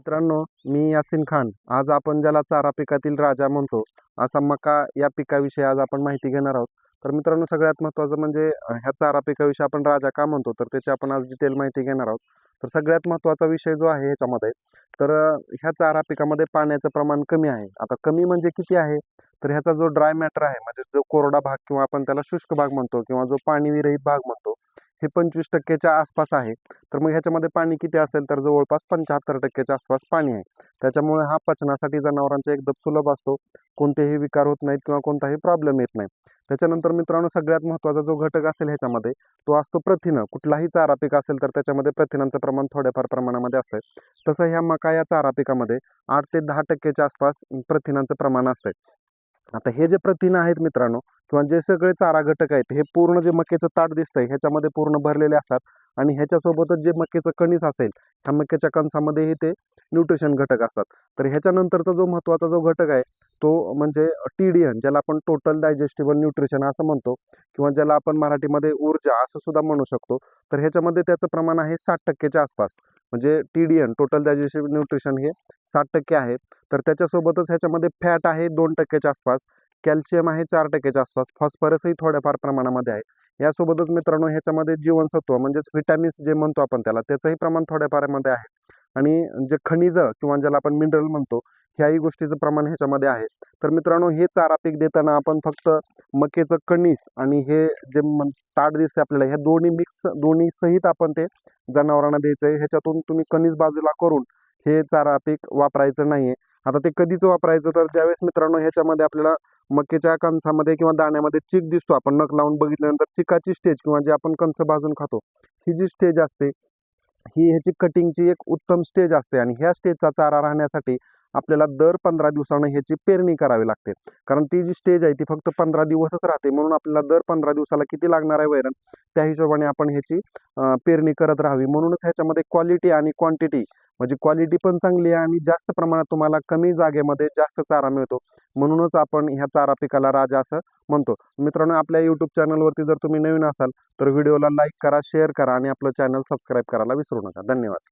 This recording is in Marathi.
मित्रांनो, मी यासीन खान. आज आपण ज्याला चारा पिकातील राजा म्हणतो, असा मका या पिकाविषयी आज आपण माहिती घेणार आहोत. तर मित्रांनो, सगळ्यात महत्त्वाचं म्हणजे ह्या चारा पिकाविषयी आपण राजा का म्हणतो, तर त्याची आपण आज डिटेल माहिती घेणार आहोत. तर सगळ्यात महत्त्वाचा विषय जो आहे ह्याच्यामध्ये, तर ह्या चारा पिकामध्ये पाण्याचं प्रमाण कमी आहे. आता कमी म्हणजे किती आहे? तर ह्याचा जो ड्राय मॅटर आहे, म्हणजे जो कोरडा भाग किंवा आपण त्याला शुष्क भाग म्हणतो किंवा जो पाणी विरहित भाग म्हणतो, हे 25% आसपास आहे. तर मग ह्याच्यामध्ये पाणी किती असेल, तर जवळपास 75% आसपास पाणी आहे. त्याच्यामुळे हा पचनासाठी जनावरांचा एकदम सुलभ असतो. कोणतेही विकार होत नाहीत किंवा कोणताही प्रॉब्लेम येत नाही. त्याच्यानंतर मित्रांनो, सगळ्यात महत्त्वाचा जो घटक असेल ह्याच्यामध्ये, तो असतो प्रथिनं. कुठलाही चारा पीक असेल तर त्याच्यामध्ये प्रथिनांचं प्रमाण थोड्याफार प्रमाणामध्ये असतं. तसं ह्या मका या चारा पिकामध्ये 8 ते 10% आसपास प्रथिनांचं प्रमाण असतं. आता हे जे प्रथिनं आहेत मित्रांनो, किंवा जे सगळे चारा घटक आहेत, हे पूर्ण जे मक्याचं ताट दिसतंय ह्याच्यामध्ये पूर्ण भरलेले असतात. आणि ह्याच्यासोबतच जे मक्याचं कणीस असेल, ह्या मक्याच्या कणसामध्येही ते न्यूट्रिशन घटक असतात. तर ह्याच्यानंतरचा जो महत्त्वाचा जो घटक आहे, तो म्हणजे TDN, ज्याला आपण टोटल डायजेस्टिबल न्यूट्रिशन असं म्हणतो, किंवा ज्याला आपण मराठीमध्ये ऊर्जा असं सुद्धा म्हणू शकतो. तर ह्याच्यामध्ये त्याचं प्रमाण आहे 60% आसपास. म्हणजे TDN, टोटल डायजेस्टिबल न्यूट्रिशन, हे 60% आहे. तर त्याच्यासोबतच ह्याच्यामध्ये फॅट आहे 2%च्या आसपास, कॅल्शियम आहे 4%च्या आसपास, फॉस्फरसही थोड्याफार प्रमाणामध्ये आहे. यासोबतच मित्रांनो, ह्याच्यामध्ये जीवनसत्व म्हणजेच व्हिटॅमिन्स जे म्हणतो आपण त्याला, त्याचंही प्रमाण थोड्याफारमध्ये आहे. आणि जे खनिज किंवा ज्याला आपण मिनरल म्हणतो, ह्याही गोष्टीचं प्रमाण ह्याच्यामध्ये आहे. तर मित्रांनो, हे चारा पीक देताना आपण फक्त मक्याचं कणीस आणि हे जे ताट दिसते आपल्याला, ह्या दोन्ही सहित आपण ते जनावरांना द्यायचं आहे. ह्याच्यातून तुम्ही कणीस बाजूला करून हे चारा पीक वापरायचं नाहीये. आता ते कधीच वापरायचं, तर ज्यावेळेस मित्रांनो ह्याच्यामध्ये आपल्याला मक्याच्या कणसामध्ये किंवा दाण्यामध्ये चीक दिसतो, आपण नख लावून बघितल्यानंतर चिकाची स्टेज किंवा जे आपण कणसं भाजून खातो, ही जी स्टेज असते, ही ह्याची कटिंगची एक उत्तम स्टेज असते. आणि ह्या स्टेजचा चारा राहण्यासाठी आपल्याला दर 15 दिवसानं ह्याची पेरणी करावी लागते. कारण ती जी स्टेज आहे ती फक्त 15 दिवसच राहते. म्हणून आपल्याला दर 15 दिवसाला किती लागणार आहे वैरण, त्या हिशोबाने आपण ह्याची पेरणी करत राहावी. म्हणूनच ह्याच्यामध्ये क्वालिटी आणि क्वांटिटी, म्हणजे क्वालिटी पण चांगली आहे आणि जास्त प्रमाणात तुम्हाला कमी जागेमध्ये जास्त चारा मिळतो. म्हणूनच आपण ह्या चारा पिकाला राजा असं म्हणतो. मित्रांनो, आपल्या यूट्यूब चॅनलवरती जर तुम्ही नवीन असाल तर व्हिडिओला लाईक करा, शेअर करा आणि आपलं चॅनल सबस्क्राईब करायला विसरू नका. धन्यवाद.